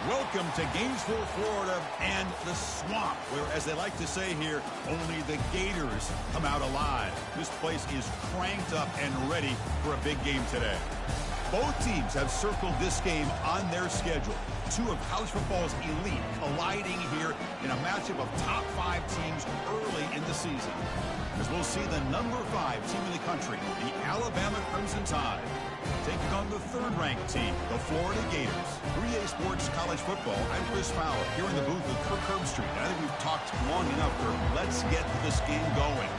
Welcome to Gainesville, Florida, and the swamp, where, as they like to say here, only the Gators come out alive. This place is cranked up and ready for a big game today. Both teams have circled this game on their schedule. Two of college football's elite colliding here in a matchup of top 5 teams early in the season. As we'll see the number 5 team in the country, the Alabama Crimson Tide, taking on the third-ranked team, the Florida Gators. 3A Sports College Football, I'm Chris Fowler, here in the booth with Kirk Herbstreit. I think we've talked long enough, Kirk. Let's get this game going.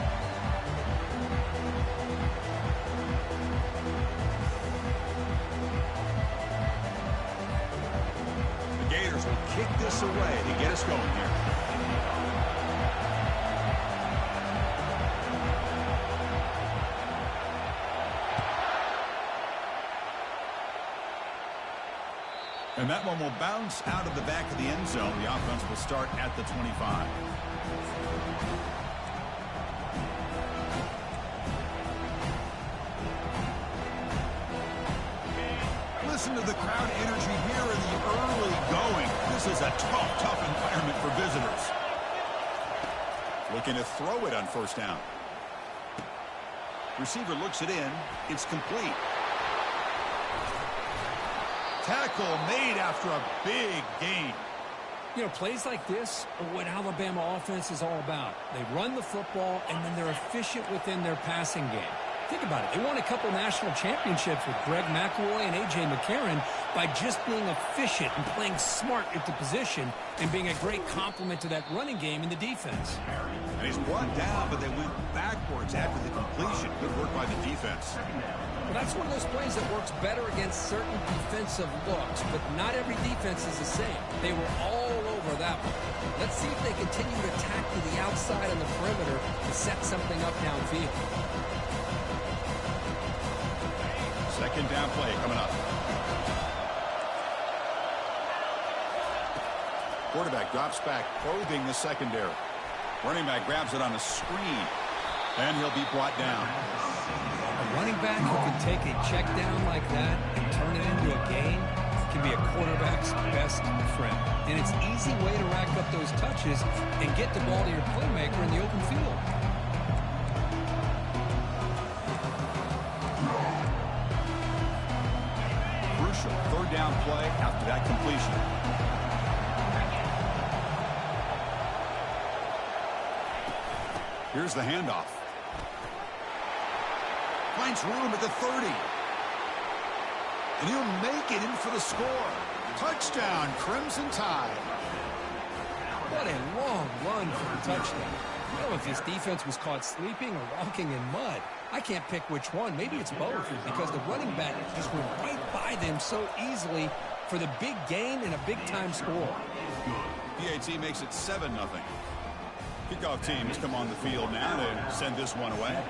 The Gators will kick this away to get us going here. And that one will bounce out of the back of the end zone. The offense will start at the 25. Listen to the crowd energy here in the early going. This is a tough environment for visitors. Looking to throw it on first down. Receiver looks it in. It's complete. Tackle made after a big gain. You know, plays like this are what Alabama offense is all about. They run the football, and then they're efficient within their passing game. Think about it. They won a couple national championships with Greg McElroy and A.J. McCarron by just being efficient and playing smart at the position and being a great complement to that running game in the defense. And he's brought down, but they went backwards after the completion. Good work by the defense. Well, that's one of those plays that works better against certain defensive looks, but not every defense is the same. They were all over that one. Let's see if they continue to attack to the outside on the perimeter to set something up downfield. Second down play coming up. Quarterback drops back, probing the secondary. Running back grabs it on a screen, and he'll be brought down. A running back who can take a check down like that and turn it into a gain can be a quarterback's best friend. And it's an easy way to rack up those touches and get the ball to your playmaker in the open field. Crucial third down play after that completion. Here's the handoff. Finds room at the 30. And he'll make it in for the score. Touchdown, Crimson Tide. What a long run for the touchdown. I don't know if his defense was caught sleeping or walking in mud. I can't pick which one. Maybe it's both, because the running back just went right by them so easily for the big gain and a big-time score. PAT makes it 7-0. Kickoff team has come on the field now to send this one away.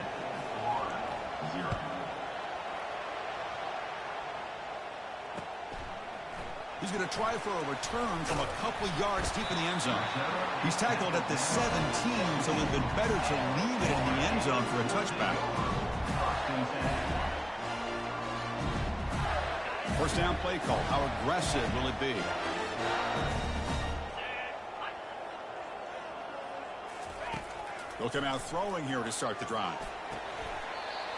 He's going to try for a return from a couple yards deep in the end zone. He's tackled at the 17, so it would have been better to leave it in the end zone for a touchback. First down play call. How aggressive will it be? They'll come out throwing here to start the drive.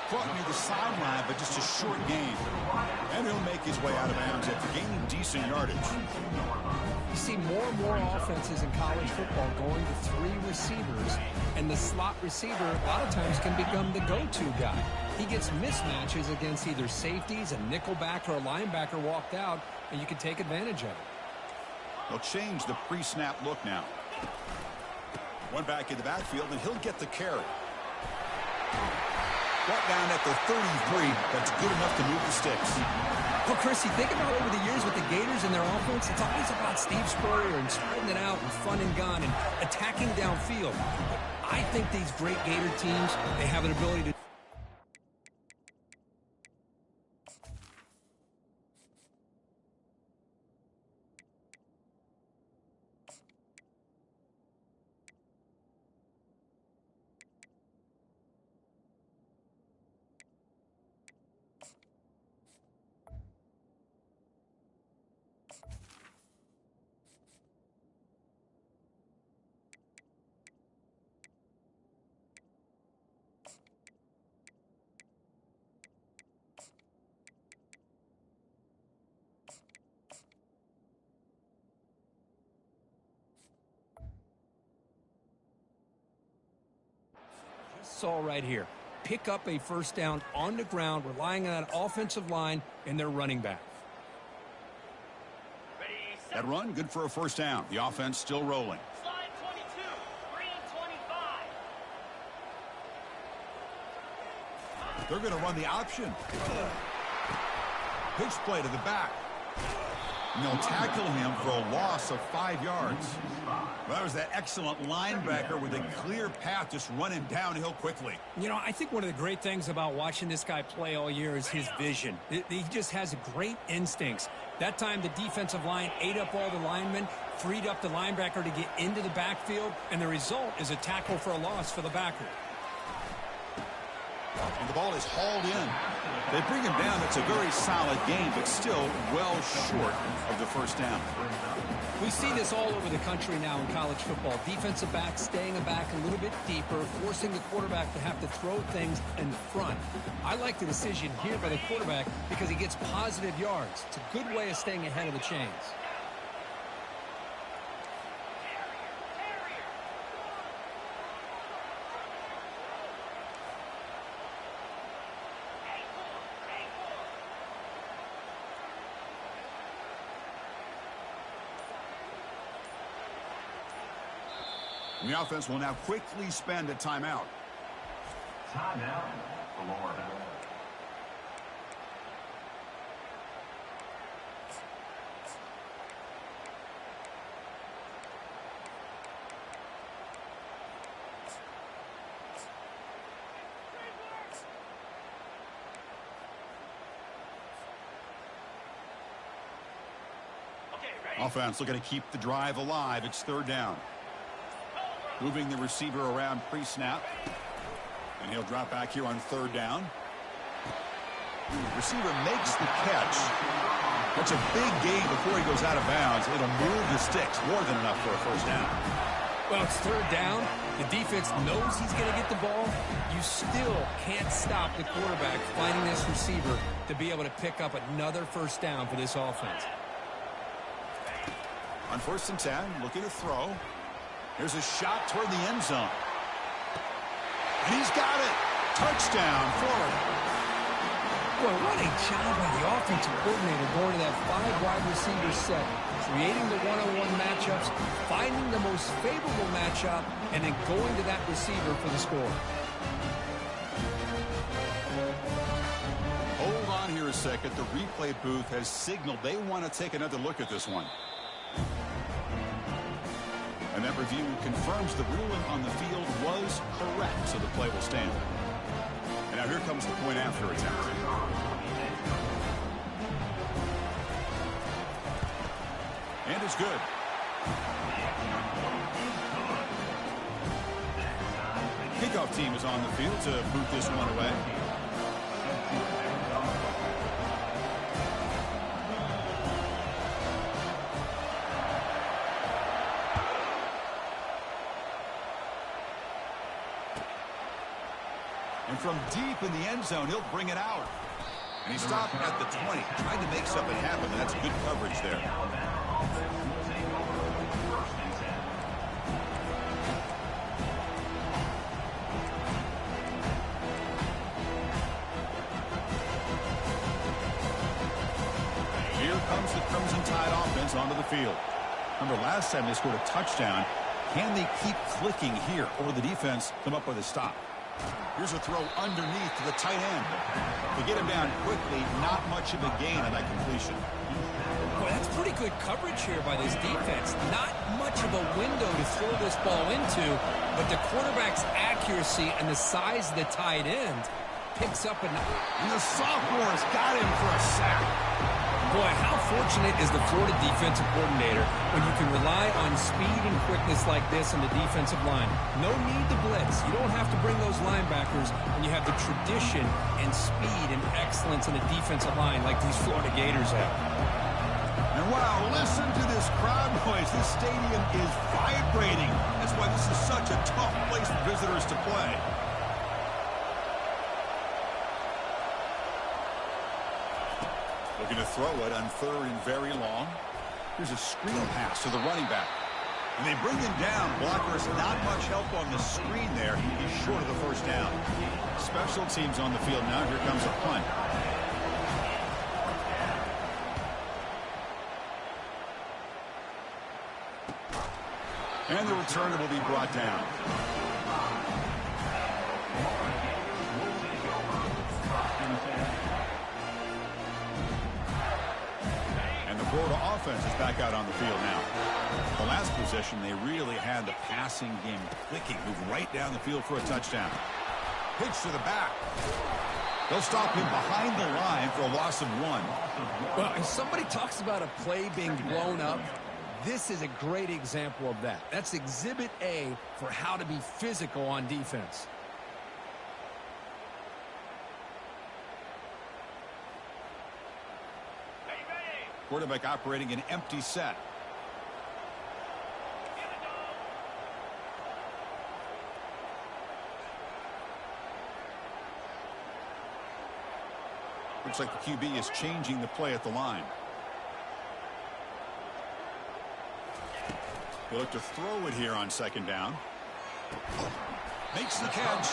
Caught near the sideline, but just a short gain. And he'll make his way out of bounds after gaining decent yardage. You see more and more offenses in college football going to 3 receivers, and the slot receiver a lot of times can become the go-to guy. He gets mismatches against either safeties, a nickelback, or a linebacker walked out, and you can take advantage of it. They'll change the pre-snap look now. One back in the backfield, and he'll get the carry. Brought down at the 33. That's good enough to move the sticks. Well, Chris, you think about over the years with the Gators and their offense, it's always about Steve Spurrier and spreading it out and fun and gun and attacking downfield. But I think these great Gator teams, they have an ability to saw right here. Pick up a first down on the ground, relying on that offensive line and their running back. That run, good for a first down. The offense still rolling. Slide 22, green 25. They're going to run the option. Pitch play to the back. And they'll tackle him for a loss of 5 yards. Well, that was that excellent linebacker with a clear path just running downhill quickly. You know, I think one of the great things about watching this guy play all year is his vision. He just has great instincts. That time the defensive line ate up all the linemen, freed up the linebacker to get into the backfield, and the result is a tackle for a loss for the backer. And the ball is hauled in. They bring him down. It's a very solid game, but still well short of the first down. We see this all over the country now in college football. Defensive backs staying back a little bit deeper, forcing the quarterback to have to throw things in front. I like the decision here by the quarterback because he gets positive yards. It's a good way of staying ahead of the chains. And the offense will now quickly spend a timeout. Timeout, Florida. Offense looking to keep the drive alive. It's third down. Moving the receiver around pre-snap. And he'll drop back here on third down. Receiver makes the catch. That's a big gain before he goes out of bounds. It'll move the sticks more than enough for a first down. Well, it's third down. The defense knows he's going to get the ball. You still can't stop the quarterback finding this receiver to be able to pick up another first down for this offense. On 1st and 10, looking to throw. Here's a shot toward the end zone. And he's got it. Touchdown, Florida. Well, what a job by the offensive coordinator going to that 5-wide receiver set, creating the one-on-one matchups, finding the most favorable matchup, and then going to that receiver for the score. Hold on here a second. The replay booth has signaled they want to take another look at this one. And that review confirms the ruling on the field was correct, so the play will stand. And now here comes the point after attempt. And it's good. Kickoff team is on the field to boot this one away. And from deep in the end zone, he'll bring it out. And he stopped at the 20, trying to make something happen. And that's good coverage there. Here comes the Crimson Tide offense onto the field. Remember, last time they scored a touchdown. Can they keep clicking here, or will the defense come up with a stop? Here's a throw underneath to the tight end. To get him down quickly, not much of a gain on that completion. Boy, that's pretty good coverage here by this defense. Not much of a window to throw this ball into, but the quarterback's accuracy and the size of the tight end picks up enough. And the sophomore's got him for a sack. Boy, how fortunate is the Florida defensive coordinator when you can rely on speed and quickness like this on the defensive line. No need to blitz. You don't have to bring those linebackers when you have the tradition and speed and excellence in the defensive line like these Florida Gators have. And wow, listen to this crowd noise. This stadium is vibrating. That's why this is such a tough place for visitors to play. Looking to throw it on third and very long. Here's a screen pass to the running back. And they bring him down. Blockers not much help on the screen there. He's short of the first down. Special teams on the field now. Here comes a punt. And the returner will be brought down. Florida offense is back out on the field now. The last possession, they really had the passing game clicking. Moved right down the field for a touchdown. Pitch to the back. They'll stop him behind the line for a loss of 1. Well, if somebody talks about a play being blown up, this is a great example of that. That's Exhibit A for how to be physical on defense. Quarterback operating an empty set. Looks like the QB is changing the play at the line. He'll look to throw it here on second down. Makes the catch.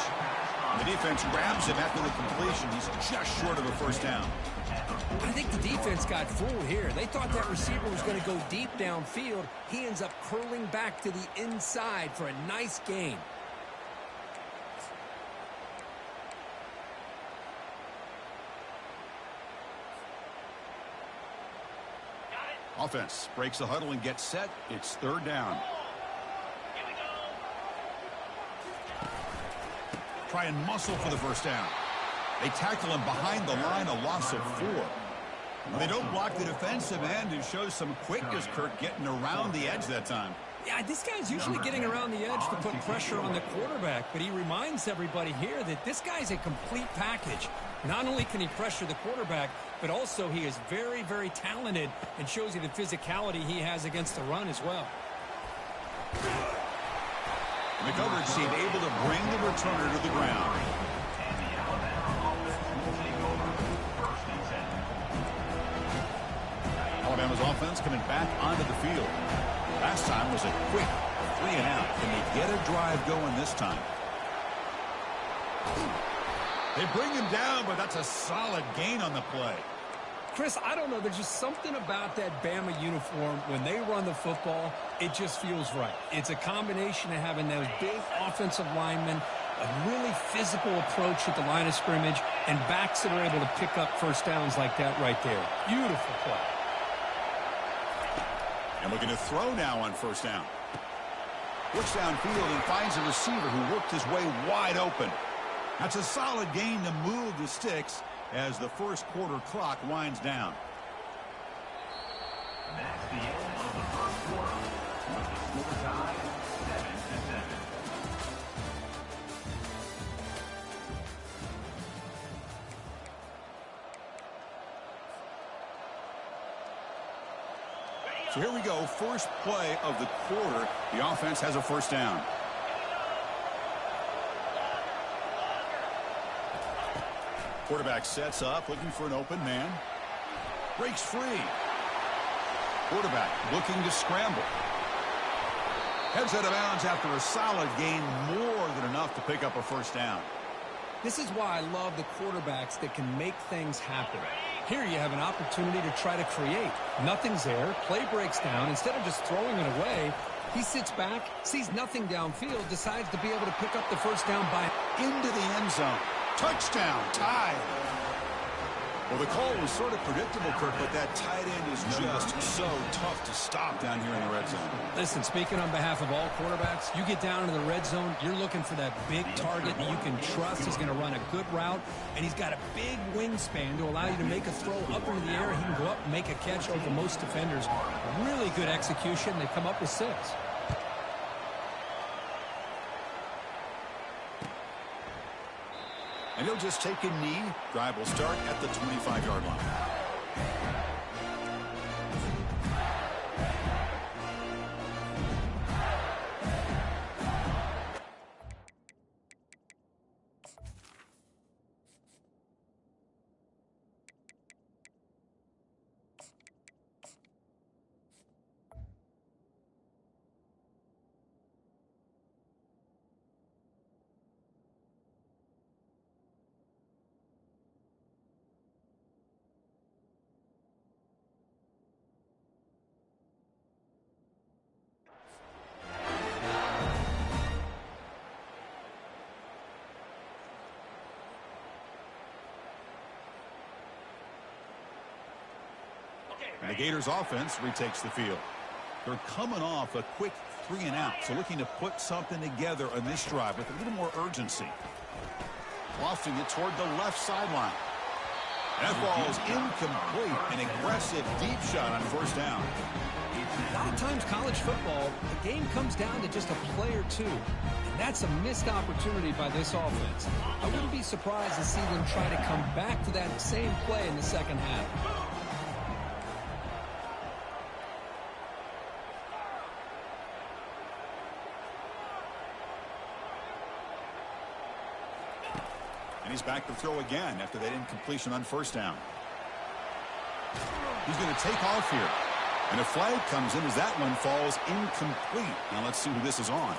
The defense grabs him after the completion. He's just short of a first down. I think the defense got fooled here. They thought that receiver was going to go deep downfield. He ends up curling back to the inside for a nice gain. Offense breaks the huddle and gets set. It's third down. Here we go. Try and muscle for the first down. They tackle him behind the line, a loss of 4. Well, they don't block the defensive end, who shows some quickness, Kirk, getting around the edge that time. Yeah, this guy's usually getting around the edge to put pressure on the quarterback, but he reminds everybody here that this guy's a complete package. Not only can he pressure the quarterback, but also he is very, very talented and shows you the physicality he has against the run as well. And the coverage team able to bring the returner to the ground. Alabama's offense coming back onto the field. Last time was a quick 3 and out. Can they get a drive going this time? They bring him down, but that's a solid gain on the play. Chris, I don't know. There's just something about that Bama uniform. When they run the football, it just feels right. It's a combination of having those big offensive linemen, a really physical approach at the line of scrimmage, and backs that are able to pick up first downs like that right there. Beautiful play. And looking to throw now on first down. Looks downfield and finds a receiver who worked his way wide open. That's a solid gain to move the sticks as the first quarter clock winds down. That's the end of the first quarter. With the score tied 7-7. So here we go, first play of the quarter. The offense has a first down. Quarterback sets up, looking for an open man. Breaks free. Quarterback looking to scramble. Heads out of bounds after a solid gain, more than enough to pick up a first down. This is why I love the quarterbacks that can make things happen. Here you have an opportunity to try to create. Nothing's there. Play breaks down. Instead of just throwing it away, he sits back, sees nothing downfield, decides to be able to pick up the first down by Into the end zone. Touchdown, tied. Well, the call was sort of predictable, Kirk, but that tight end is just so tough to stop down here in the red zone. Listen, speaking on behalf of all quarterbacks, you get down into the red zone, you're looking for that big target that you can trust is going to run a good route, and he's got a big wingspan to allow you to make a throw up into the air. He can go up and make a catch over most defenders. Really good execution. They come up with 6. And he'll just take a knee. Drive will start at the 25-yard line. And the Gators offense retakes the field. They're coming off a quick 3 and out, so looking to put something together on this drive with a little more urgency. Lofting it toward the left sideline. That ball is incomplete. An aggressive deep shot on first down. A lot of times college football, the game comes down to just a play or two. And that's a missed opportunity by this offense. I wouldn't be surprised to see them try to come back to that same play in the second half. And he's back to throw again after that incompletion on first down. He's going to take off here. And a flag comes in as that one falls incomplete. Now let's see who this is on.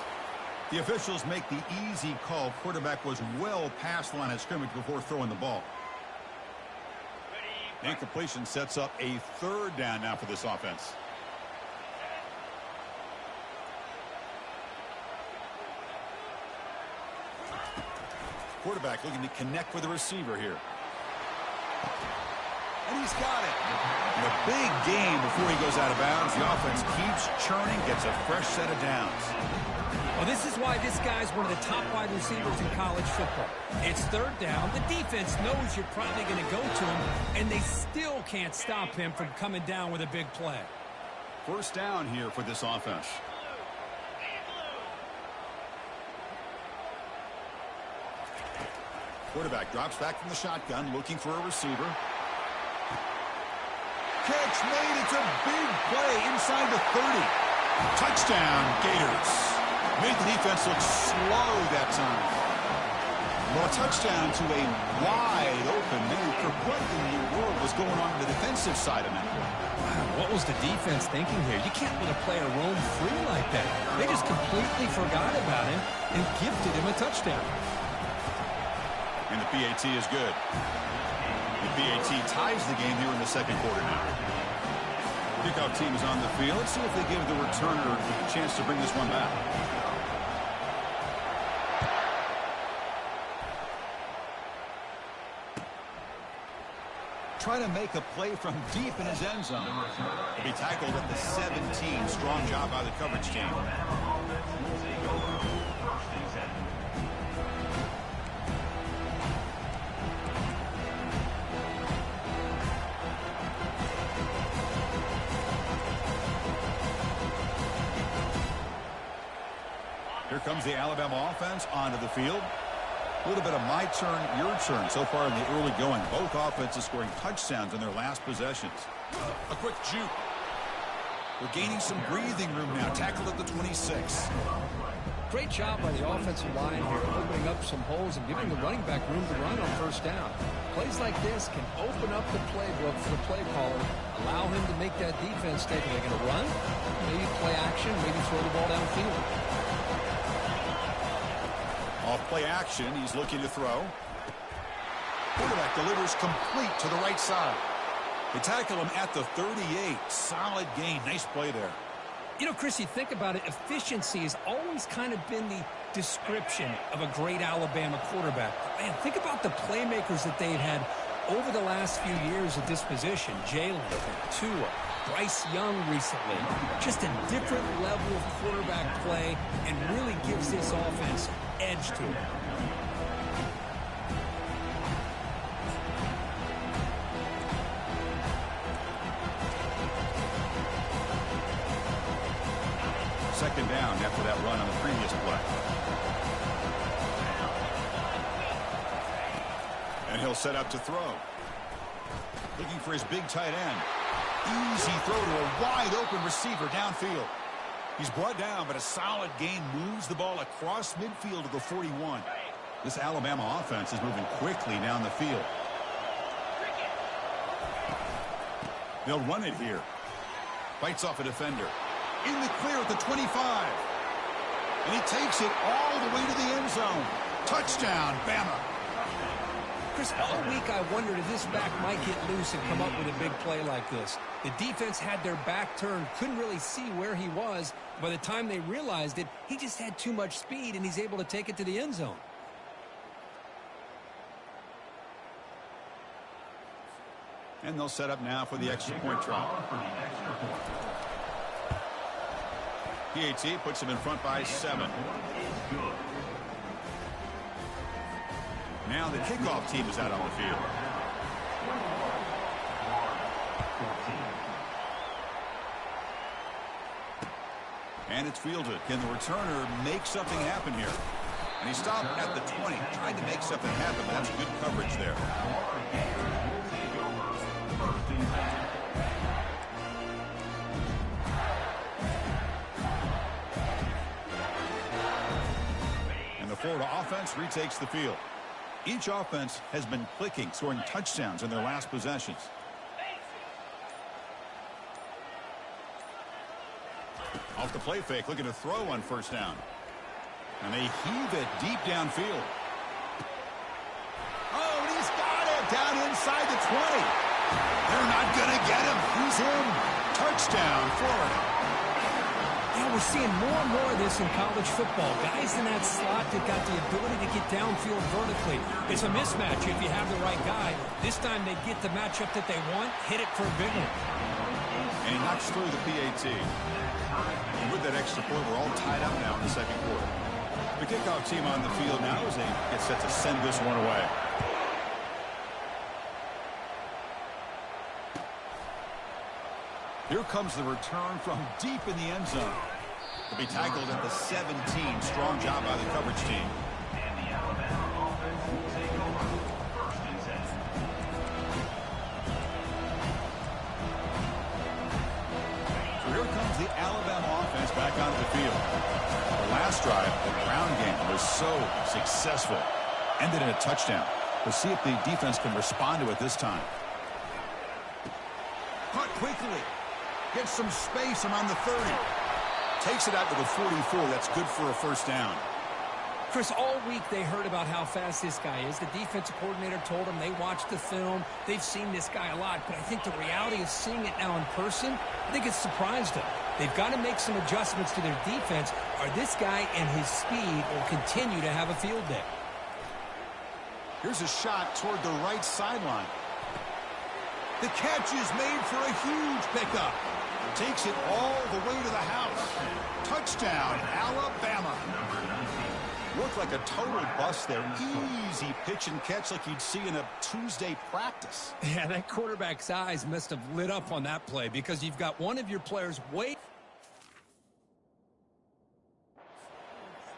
The officials make the easy call. Quarterback was well past the line of scrimmage before throwing the ball. Incompletion sets up a third down now for this offense. Quarterback looking to connect with the receiver here. And he's got it. And a big game before he goes out of bounds. The offense keeps churning, gets a fresh set of downs. Well, this is why this guy's one of the top wide receivers in college football. It's third down. The defense knows you're probably going to go to him, and they still can't stop him from coming down with a big play. First down here for this offense. Quarterback drops back from the shotgun, looking for a receiver. Catch made. It's a big play inside the 30. Touchdown, Gators. Made the defense look slow that time. Well, a touchdown to a wide open man. What in the world was going on the defensive side of that? Wow, what was the defense thinking here? You can't let a player roam free like that. They just completely forgot about him and gifted him a touchdown. And the PAT is good. The PAT ties the game here in the second quarter now. Kickoff team is on the field. Let's see if they give the returner a chance to bring this one back. Trying to make a play from deep in his end zone. He'll be tackled at the 17. Strong job by the coverage team. Here comes the Alabama offense onto the field. A little bit of my turn, your turn so far in the early going. Both offenses scoring touchdowns in their last possessions. A quick juke. We're gaining some breathing room now. Tackled at the 26. Great job by the offensive line here, opening up some holes and giving the running back room to run on first down. Plays like this can open up the playbook for the play caller, allow him to make that defense think, are they going to run? Maybe play action, maybe throw the ball downfield. Off play action, he's looking to throw. Quarterback delivers complete to the right side. They tackle him at the 38. Solid gain. Nice play there. You know, Chris, you think about it, efficiency has always kind of been the description of a great Alabama quarterback. Man, think about the playmakers that they've had over the last few years at this position. Jalen, Tua, Bryce Young recently. Just a different level of quarterback play and really gives this offense edge to it. Second down after that run on the previous play. And he'll set up to throw. Looking for his big tight end. Easy throw to a wide open receiver downfield. He's brought down, but a solid gain moves the ball across midfield to the 41. This Alabama offense is moving quickly down the field. They'll run it here. Bites off a defender. In the clear at the 25. And he takes it all the way to the end zone. Touchdown, Bama. Chris, all week I wondered if this back might get loose and come up with a big play like this. The defense had their back turned, couldn't really see where he was. By the time they realized it, he just had too much speed, and he's able to take it to the end zone. And they'll set up now for the extra point try. PAT puts him in front by 7. Now the kickoff team is out on the field. And it's fielded. Can the returner make something happen here? And he stopped at the 20. Tried to make something happen, but that's good coverage there. And the Florida offense retakes the field. Each offense has been clicking, scoring touchdowns in their last possessions. Off the play fake, looking to throw on first down. And they heave it deep downfield. Oh, and he's got it down inside the 20. They're not going to get him. He's in. Touchdown, Florida. Yeah, we're seeing more and more of this in college football. Guys in that slot that got the ability to get downfield vertically. It's a mismatch if you have the right guy. This time they get the matchup that they want, hit it for a big one. And he knocks through the PAT. And with that extra point, we're all tied up now in the second quarter. The kickoff team on the field now as they get set to send this one away. Here comes the return from deep in the end zone. He'll be tackled at the 17. Strong job by the coverage team. And the Alabama offense will take over first and 10. So here comes the Alabama offense back onto the field. The last drive, the ground game, was so successful. Ended in a touchdown. We'll see if the defense can respond to it this time. Caught quickly. Gets some space around the 30. Takes it out to the 44. That's good for a first down. Chris, all week they heard about how fast this guy is. The defensive coordinator told them they watched the film. They've seen this guy a lot. But I think the reality of seeing it now in person, I think it's surprised them. They've got to make some adjustments to their defense, or this guy and his speed will continue to have a field day. Here's a shot toward the right sideline. The catch is made for a huge pickup. Takes it all the way to the house. Touchdown, Alabama. Looked like a total bust there. Easy pitch and catch like you'd see in a Tuesday practice. Yeah, that quarterback's eyes must have lit up on that play because you've got one of your players way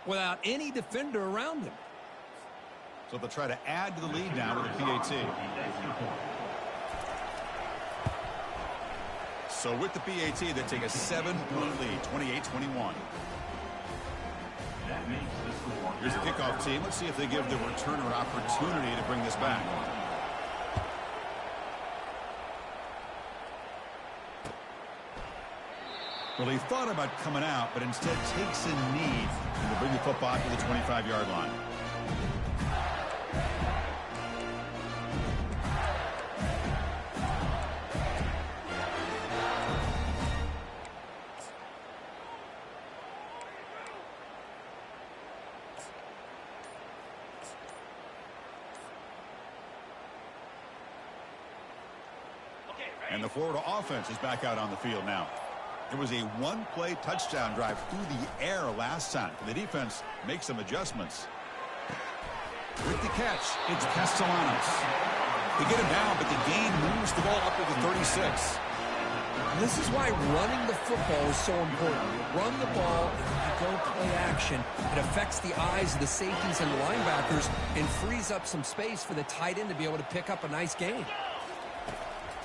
without any defender around him. So they'll try to add to the lead now with a PAT. So with the PAT, they take a 7-point lead, 28-21. Here's the kickoff team. Let's see if they give the returner an opportunity to bring this back. Well, he thought about coming out, but instead takes a knee and will bring the football to the 25-yard line. And the Florida offense is back out on the field now. It was a one-play touchdown drive through the air last time. The defense makes some adjustments. With the catch, it's Castellanos. They get him down, but the gain moves the ball up to the 36. This is why running the football is so important. You run the ball, and when you go play action, it affects the eyes of the safeties and the linebackers and frees up some space for the tight end to be able to pick up a nice gain.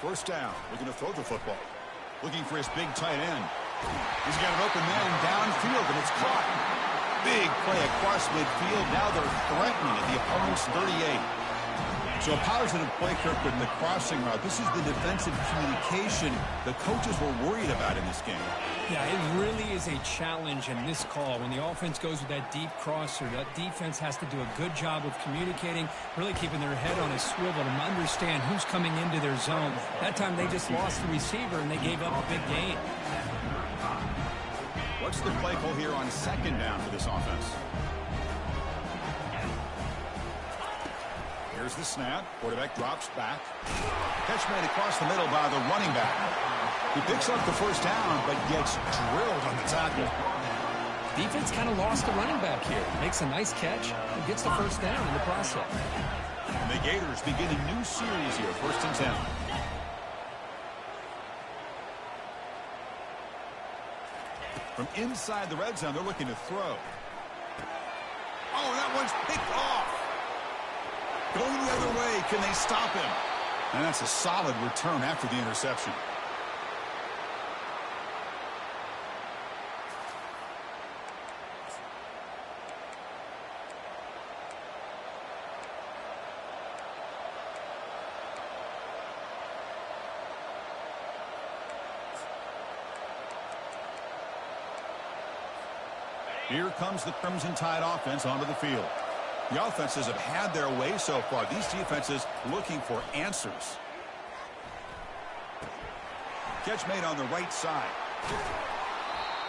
First down, looking to throw the football. Looking for his big tight end. He's got an open man downfield, and it's caught. Big play across midfield. Now they're threatening at the opponent's 38. So a positive play, Kirk, with the crossing route. This is the defensive communication the coaches were worried about in this game. Yeah, it really is a challenge in this call. When the offense goes with that deep crosser, that defense has to do a good job of communicating, really keeping their head on a swivel to understand who's coming into their zone. That time they just lost the receiver and they gave up a big gain. What's the play call here on second down for this offense? Here's the snap. Quarterback drops back. Catch made across the middle by the running back. He picks up the first down, but gets drilled on the tackle. Defense kind of lost the running back here. Makes a nice catch and gets the first down in the process. And the Gators begin a new series here, 1st and 10. From inside the red zone, they're looking to throw. Oh, that one's picked off. Going the other way, can they stop him? And that's a solid return after the interception. Here comes the Crimson Tide offense onto the field. The offenses have had their way so far. These defenses looking for answers. Catch made on the right side.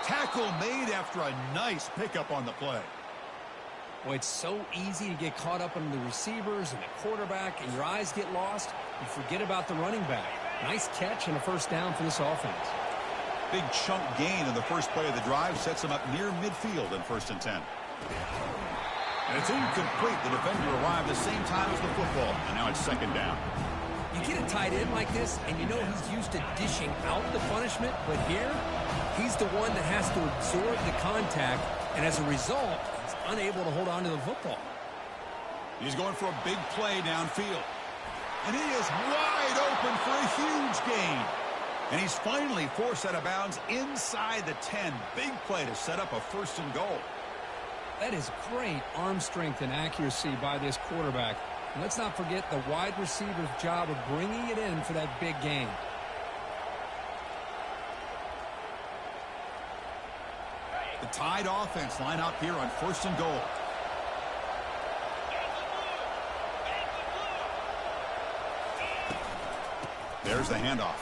Tackle made after a nice pickup on the play. Well, it's so easy to get caught up in the receivers and the quarterback, and your eyes get lost. You forget about the running back. Nice catch and a first down for this offense. Big chunk gain in the first play of the drive sets him up near midfield in 1st and 10. And it's incomplete. The defender arrived the same time as the football, and now it's 2nd down. You get a tight end like this, and you know he's used to dishing out the punishment, but here, he's the one that has to absorb the contact, and as a result, he's unable to hold on to the football. He's going for a big play downfield. And he is wide open for a huge gain. And he's finally forced out of bounds inside the 10. Big play to set up a 1st and goal. That is great arm strength and accuracy by this quarterback. And let's not forget the wide receiver's job of bringing it in for that big gain. The Tide offense line up here on 1st and goal. There's the handoff.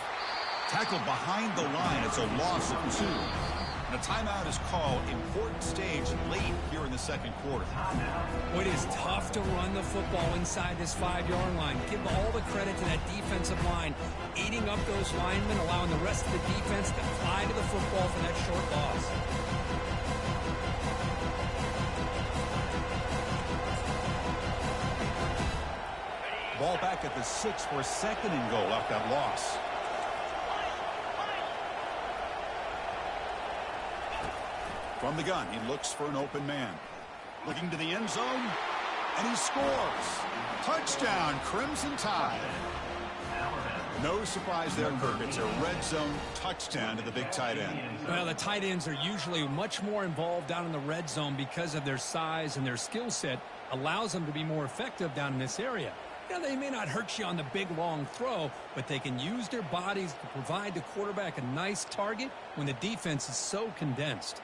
Tackled behind the line. It's a loss of 2. And a timeout is called. Important stage late here in the 2nd quarter. Well, it is tough to run the football inside this 5-yard line. Give all the credit to that defensive line, eating up those linemen, allowing the rest of the defense to fly to the football for that short loss. Ball back at the 6 for 2nd and goal after that loss. From the gun, he looks for an open man. Looking to the end zone, and he scores. Touchdown, Crimson Tide. No surprise there, Kirk. It's a red zone touchdown to the big tight end. Well, the tight ends are usually much more involved down in the red zone because of their size, and their skill set allows them to be more effective down in this area. Now, they may not hurt you on the big, long throw, but they can use their bodies to provide the quarterback a nice target when the defense is so condensed.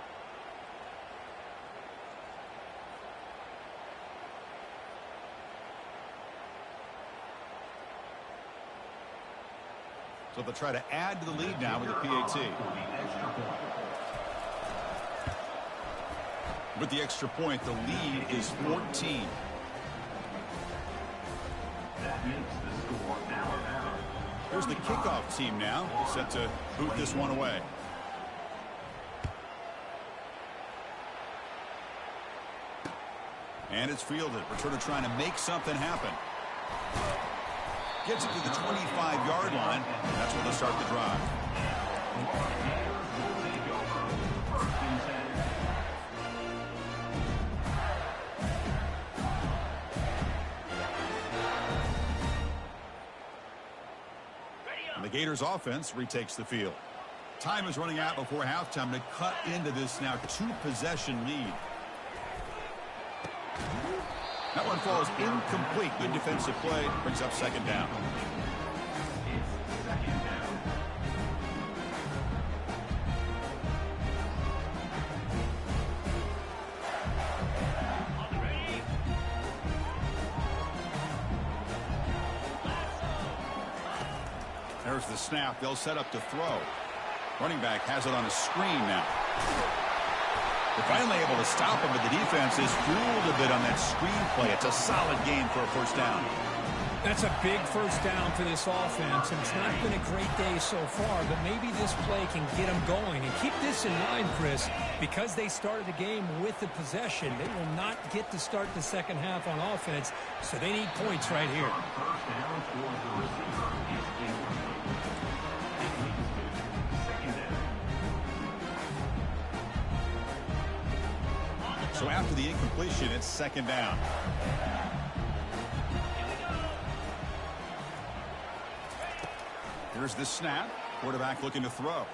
So they'll try to add to the lead now with the PAT. With the extra point, the lead is 14. Here's the kickoff team now, set to boot this one away. And it's fielded. Returner trying to make something happen. Gets it to the 25-yard line, and that's where they'll start the drive. And the Gators offense retakes the field. Time is running out before halftime to cut into this now 2-possession lead. That one falls incomplete. Good defensive play. Brings up 2nd down. There's the snap. They'll set up to throw. Running back has it on a screen now. They're finally able to stop him, but the defense is fooled a bit on that screen play. It's a solid gain for a 1st down. That's a big 1st down for this offense, and it's not been a great day so far, but maybe this play can get them going. And keep this in mind, Chris, because they started the game with the possession, they will not get to start the 2nd half on offense, so they need points right here. So after the incompletion, it's 2nd down. Here's the snap. Quarterback looking to throw.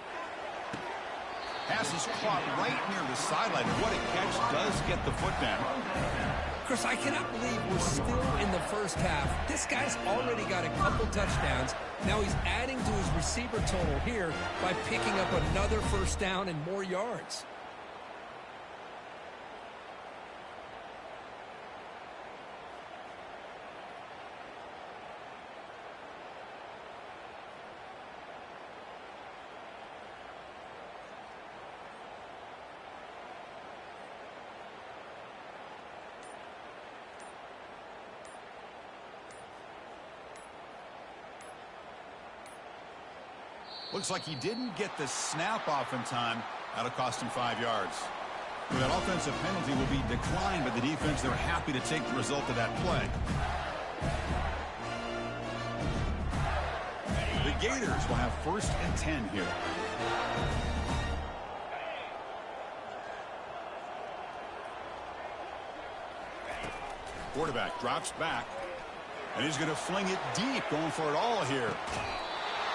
Pass is caught right near the sideline. What a catch. Does get the foot down. Chris, I cannot believe we're still in the 1st half. This guy's already got a couple touchdowns. Now he's adding to his receiver total here by picking up another 1st down and more yards. Looks like he didn't get the snap off in time. That'll cost him 5 yards. Well, that offensive penalty will be declined by the defense. They're happy to take the result of that play. The Gators will have 1st and 10 here. Quarterback drops back, and he's going to fling it deep, going for it all here.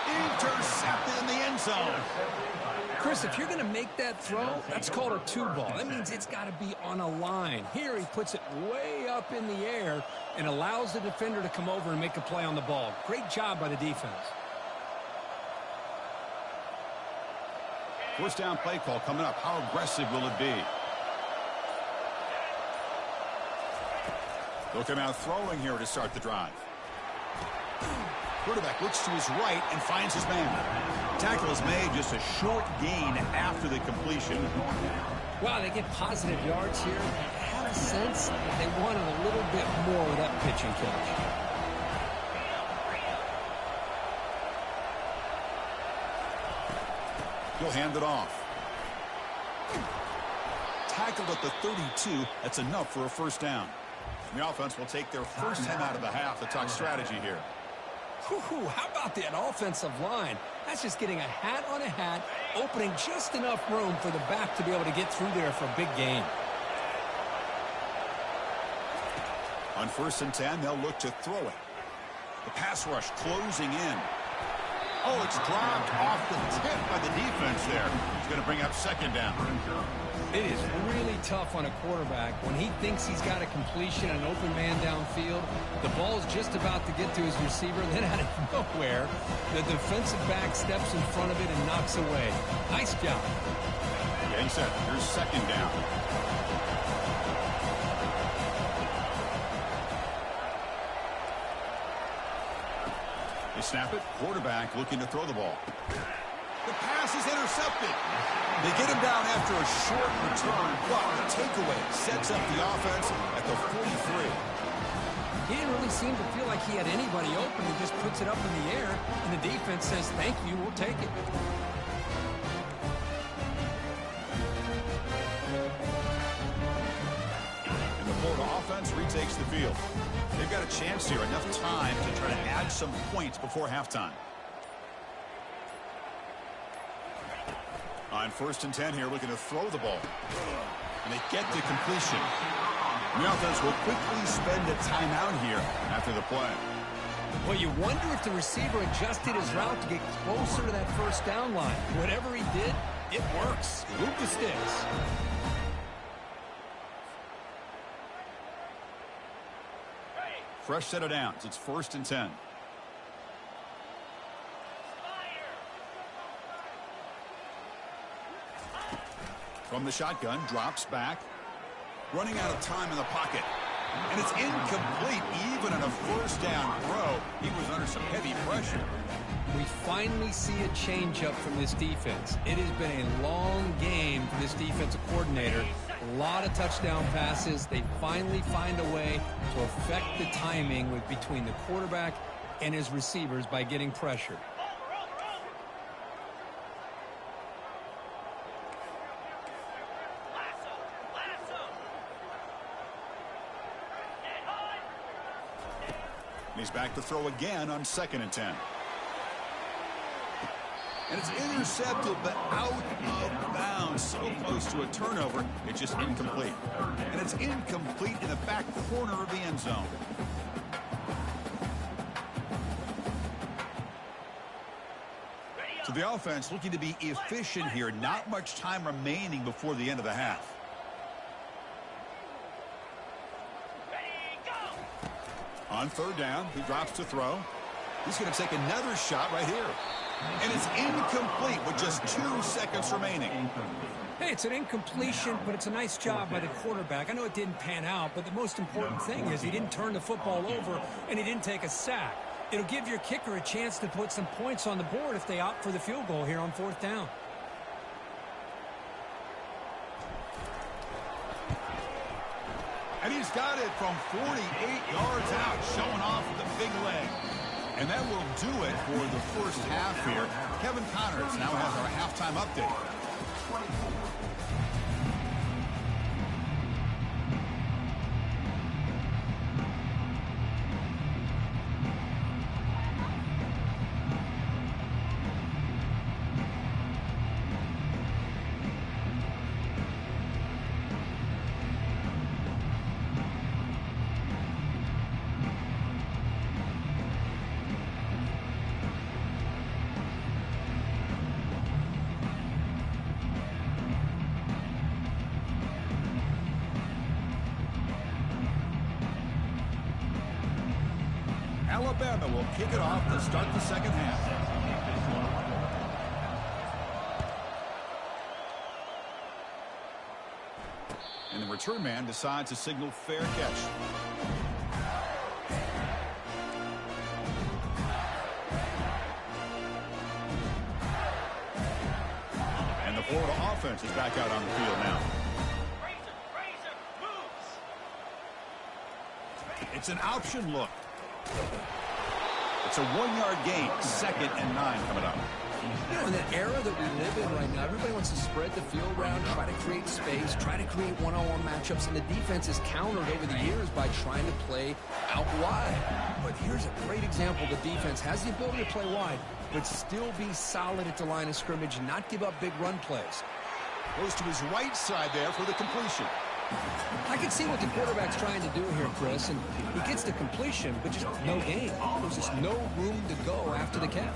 Intercepted in the end zone. Chris, if you're going to make that throw, that's called a 2-ball. That means it's got to be on a line. Here he puts it way up in the air and allows the defender to come over and make a play on the ball. Great job by the defense. 1st down play call coming up. How aggressive will it be? They'll come out throwing here to start the drive. Quarterback looks to his right and finds his man. Tackle is made, just a short gain after the completion. Wow, they get positive yards here. I have a sense they wanted a little bit more of that pitch and catch. He'll hand it off. Tackled at the 32. That's enough for a 1st down. The offense will take their 1st time out of the half to talk strategy here. Whew, how about that offensive line? That's just getting a hat on a hat, opening just enough room for the back to be able to get through there for a big gain. On 1st and 10, they'll look to throw it. The pass rush closing in. Oh, it's dropped off the tip by the defense there. It's going to bring up 2nd down. It is really tough on a quarterback when he thinks he's got a completion and an open man downfield. The ball's just about to get to his receiver, then out of nowhere, the defensive back steps in front of it and knocks away. Nice job. Getting set. Here's 2nd down. They snap it. Quarterback looking to throw the ball. The pass is intercepted. They get him down after a short return, but the takeaway sets up the offense at the 43. He didn't really seem to feel like he had anybody open. He just puts it up in the air, and the defense says, thank you, we'll take it. And the Florida offense retakes the field. They've got a chance here, enough time to try to add some points before halftime. On 1st and 10 here, looking to throw the ball. And they get the completion. The offense will quickly spend a timeout here after the play. Well, you wonder if the receiver adjusted his route to get closer to that 1st down line. Whatever he did, it works. Move the sticks. Fresh set of downs. It's 1st and 10. From the shotgun, drops back. Running out of time in the pocket. And it's incomplete, even in a 1st down throw. He was under some heavy pressure. We finally see a changeup from this defense. It has been a long game for this defensive coordinator. A lot of touchdown passes. They finally find a way to affect the timing between the quarterback and his receivers by getting pressure. And he's back to throw again on 2nd and 10. And it's intercepted, but out of bounds. So close to a turnover, it's just incomplete. And it's incomplete in the back corner of the end zone. So the offense looking to be efficient here. Not much time remaining before the end of the half. On 3rd down, he drops to throw. He's going to take another shot right here. And it's incomplete with just 2 seconds remaining. Hey, it's an incompletion, but it's a nice job by the quarterback. I know it didn't pan out, but the most important thing is he didn't turn the football over and he didn't take a sack. It'll give your kicker a chance to put some points on the board if they opt for the field goal here on 4th down. And he's got it from 48 yards out, showing off the big leg. And that will do it for the first half here. Kevin Connors now has our halftime update. Alabama will kick it off to start the second half. And the return man decides to signal fair catch. And the Florida offense is back out on the field now. It's an option look. It's a 1-yard gain, 2nd and 9 coming up. You know, in the era that we live in right now, everybody wants to spread the field around, try to create space, try to create one-on-one matchups, and the defense is countered over the years by trying to play out wide. But here's a great example. The defense has the ability to play wide, but still be solid at the line of scrimmage and not give up big run plays. Goes to his right side there for the completion. I can see what the quarterback's trying to do here, Chris, and he gets the completion, but just no gain. There's just no room to go after the catch.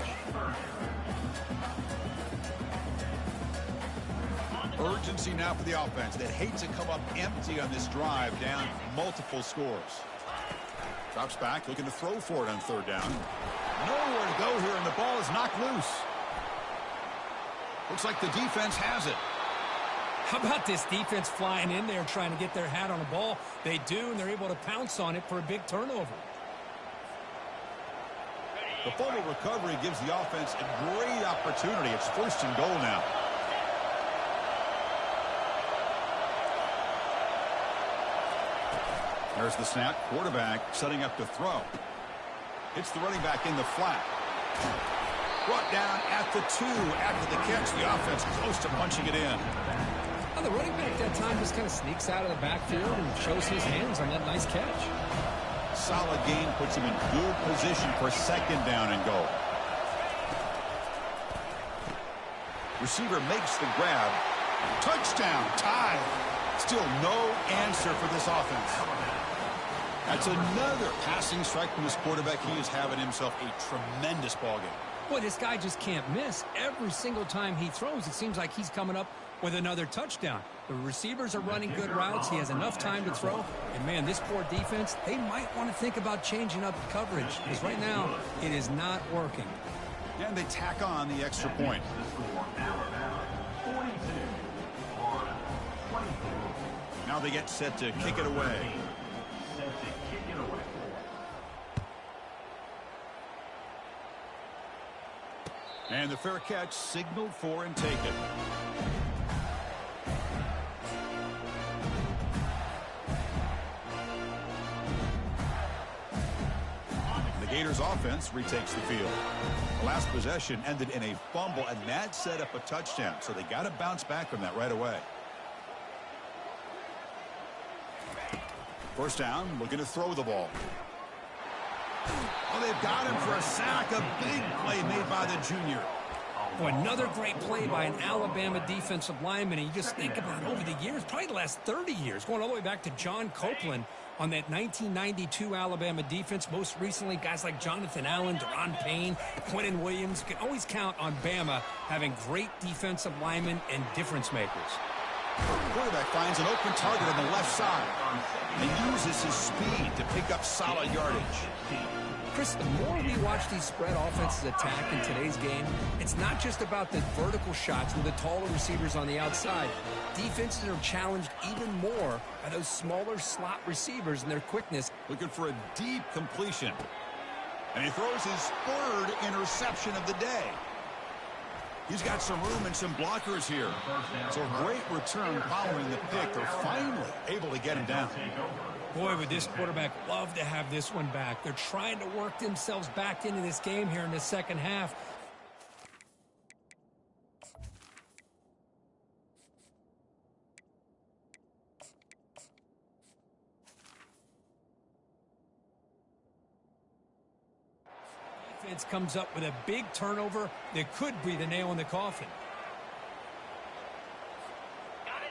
Urgency now for the offense that hates to come up empty on this drive, down multiple scores. Drops back, looking to throw for it on 3rd down. Nowhere to go here, and the ball is knocked loose. Looks like the defense has it. How about this defense flying in there trying to get their hat on the ball? They do, and they're able to pounce on it for a big turnover. The fumble recovery gives the offense a great opportunity. It's 1st and goal now. There's the snap. Quarterback setting up to throw. Hits the running back in the flat. Brought down at the 2 after the catch. The offense close to punching it in. Well, the running back that time just kind of sneaks out of the backfield and shows his hands on that nice catch. Solid gain puts him in good position for 2nd down and goal. Receiver makes the grab. Touchdown, tied. Still no answer for this offense. That's another passing strike from this quarterback. He is having himself a tremendous ballgame. Boy, this guy just can't miss. Every single time he throws, it seems like he's coming up with another touchdown. The receivers are running good routes. He has enough time to throw. And, man, this poor defense, they might want to think about changing up coverage because right now it is not working. And they tack on the extra point. Now they get set to kick it away. And the fair catch signaled for and taken. The Gators offense retakes the field. The last possession ended in a fumble, and that set up a touchdown. So they got to bounce back from that right away. 1st down, looking to throw the ball. Oh, they've got him for a sack. A big play made by the junior. Boy, another great play by an Alabama defensive lineman. And you just think about it over the years, probably the last 30 years, going all the way back to John Copeland on that 1992 Alabama defense. Most recently, guys like Jonathan Allen, Deron Payne, Quentin Williams. You can always count on Bama having great defensive linemen and difference makers. The quarterback finds an open target on the left side and uses his speed to pick up solid yardage. Chris, the more we watch these spread offenses attack in today's game, it's not just about the vertical shots with the taller receivers on the outside. Defenses are challenged even more by those smaller slot receivers and their quickness. Looking for a deep completion. And he throws his 3rd interception of the day. He's got some room and some blockers here. So a great return following the pick. They're finally able to get him down. Boy, would this quarterback love to have this one back. They're trying to work themselves back into this game here in the second half. Defense comes up with a big turnover that could be the nail in the coffin.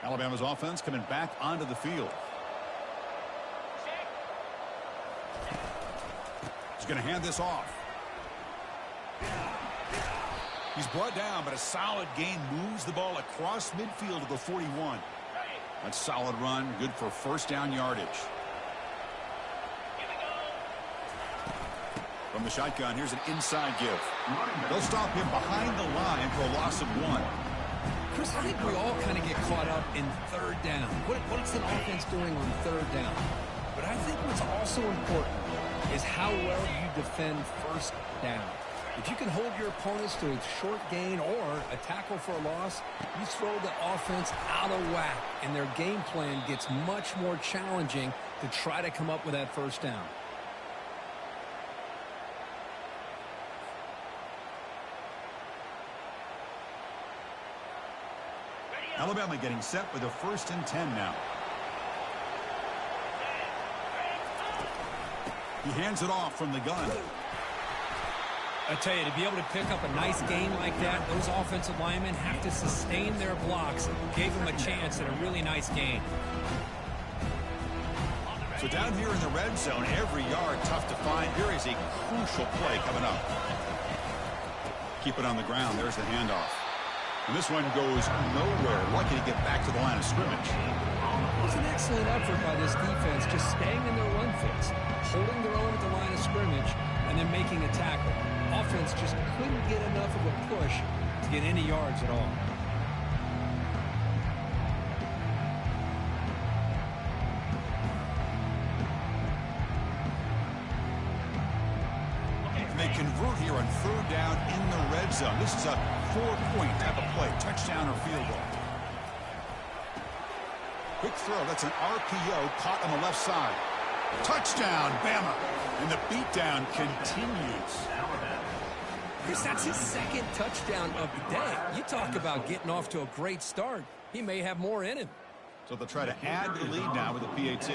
Alabama's offense coming back onto the field. He's going to hand this off. He's brought down, but a solid gain moves the ball across midfield to the 41. That's a solid run, good for first down yardage. From the shotgun, here's an inside give. They'll stop him behind the line for a loss of 1. Chris, I think we all kind of get caught up in third down. What's an offense doing on third down? But I think what's also important is how well you defend first down. If you can hold your opponents to a short gain or a tackle for a loss, you throw the offense out of whack, and their game plan gets much more challenging to try to come up with that first down. Alabama getting set with a 1st and 10 now. He hands it off from the gun. I tell you, to be able to pick up a nice gain like that, those offensive linemen have to sustain their blocks. Gave them a chance at a really nice gain. So down here in the red zone, every yard tough to find. Here is a crucial play coming up. Keep it on the ground. There's the handoff. And this one goes nowhere. Lucky to get back to the line of scrimmage. It was an excellent effort by this defense, just staying in their run fits, holding their own at the line of scrimmage, and then making a tackle. Offense just couldn't get enough of a push to get any yards at all. They convert here on third down in the red zone. This is a 4-point type of play, touchdown or field goal. Quick throw. That's an RPO caught on the left side. Touchdown, Bama. And the beatdown continues. Chris, that's his second touchdown of the day. You talk about getting off to a great start. He may have more in him. So they'll try to add the lead now with a PAT.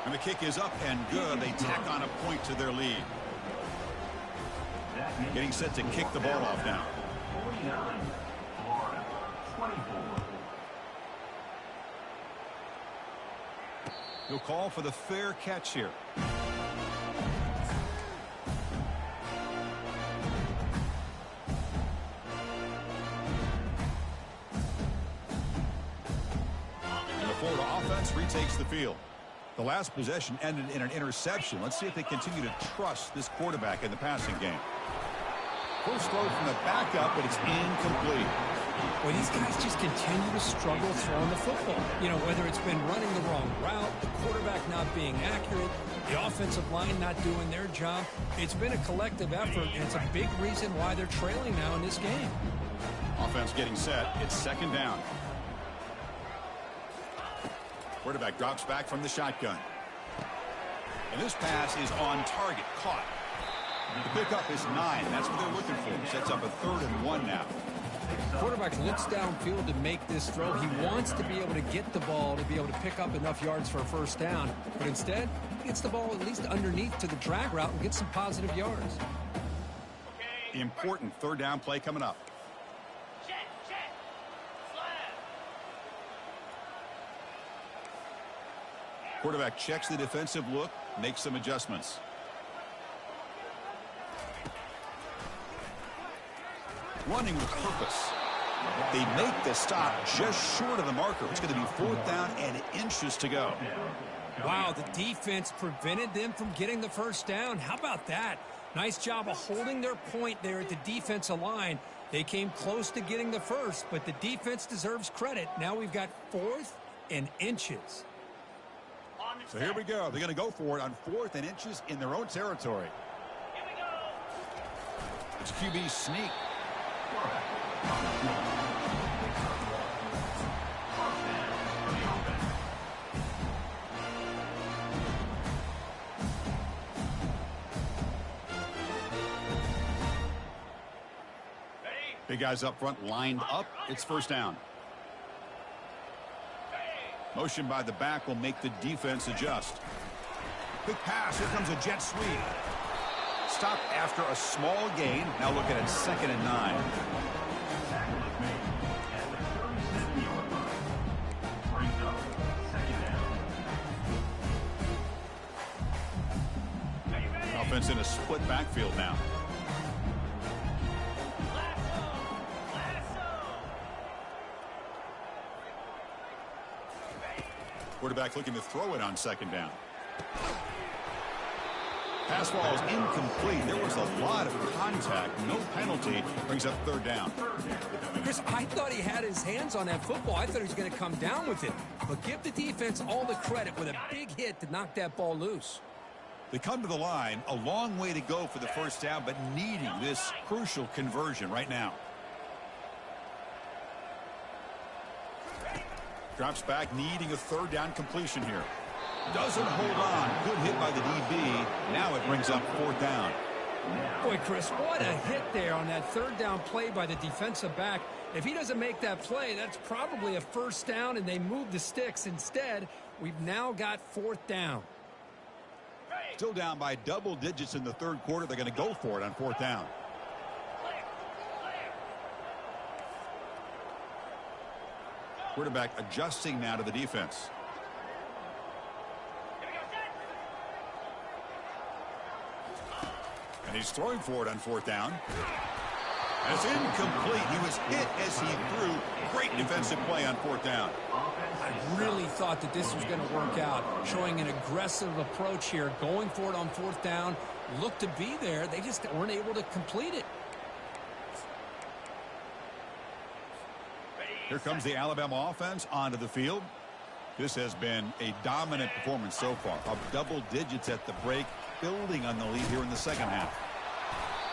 And the kick is up and good. They tack on a point to their lead. Getting set to kick the ball off now. 49, Florida, 24. He'll call for the fair catch here. And the Florida offense retakes the field. The last possession ended in an interception. Let's see if they continue to trust this quarterback in the passing game. First throw from the backup, but it's incomplete. Well, these guys just continue to struggle throwing the football. You know, whether it's been running the wrong route, the quarterback not being accurate, the offensive line not doing their job. It's been a collective effort, and it's a big reason why they're trailing now in this game. Offense getting set. It's second down. Quarterback drops back from the shotgun. And this pass is on target. Caught. The pickup is 9. That's what they're looking for. Sets up a 3rd and 1 now. Quarterback looks downfield to make this throw. He wants to be able to get the ball to be able to pick up enough yards for a first down. But instead, he gets the ball at least underneath to the drag route and gets some positive yards. Important 3rd down play coming up. Check. Slap. Quarterback checks the defensive look, makes some adjustments. Running with purpose. They make the stop just short of the marker. It's going to be 4th down and inches to go. Wow, the defense prevented them from getting the first down. How about that? Nice job of holding their point there at the defensive line. They came close to getting the first, but the defense deserves credit. Now we've got 4th and inches. So here we go. They're going to go for it on 4th and inches in their own territory. Here we go. It's QB sneak. Big guys up front lined up. It's first down. Motion by the back will make the defense adjust. Quick pass. Here comes a jet sweep. Stop after a small gain. Now look at it, 2nd and 9. Offense in a split backfield now. Quarterback looking to throw it on 2nd down. Pass ball is incomplete. There was a lot of contact. No penalty. Brings up 3rd down. Chris, I thought he had his hands on that football. I thought he was going to come down with it. But give the defense all the credit with a big hit to knock that ball loose. They come to the line. A long way to go for the first down, but needing this crucial conversion right now. Drops back, needing a 3rd down completion here. Doesn't hold on. Good hit by the DB. Now it brings up 4th down. Boy, Chris, what a hit there on that 3rd down play by the defensive back. If he doesn't make that play, that's probably a first down, and they move the sticks. Instead, we've now got 4th down. Still down by double digits in the 3rd quarter. They're going to go for it on 4th down. Quarterback adjusting now to the defense. And he's throwing for it on 4th down. And it's incomplete. He was hit as he threw. Great defensive play on 4th down. I really thought that this was going to work out, showing an aggressive approach here, going for it on 4th down. Looked to be there. They just weren't able to complete it. Here comes the Alabama offense onto the field. This has been a dominant performance so far. Up double digits at the break, building on the lead here in the 2nd half.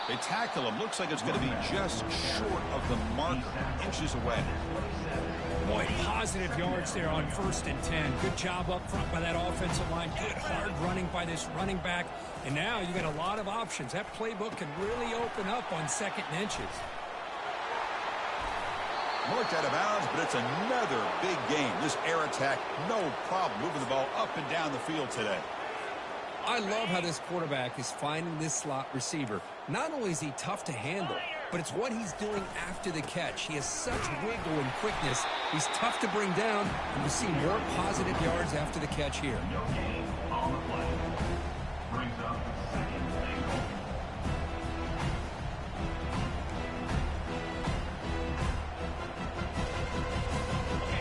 They tackle him. Looks like it's going to be just short of the marker, inches away. Boy, positive yards there on 1st and 10. Good job up front by that offensive line. Good hard running by this running back. And now you got a lot of options. That playbook can really open up on 2nd and inches. Marked out of bounds, but it's another big game. This air attack, no problem moving the ball up and down the field today. I love how this quarterback is finding this slot receiver. Not only is he tough to handle, but it's what he's doing after the catch. He has such wiggle and quickness. He's tough to bring down, and you see more positive yards after the catch here.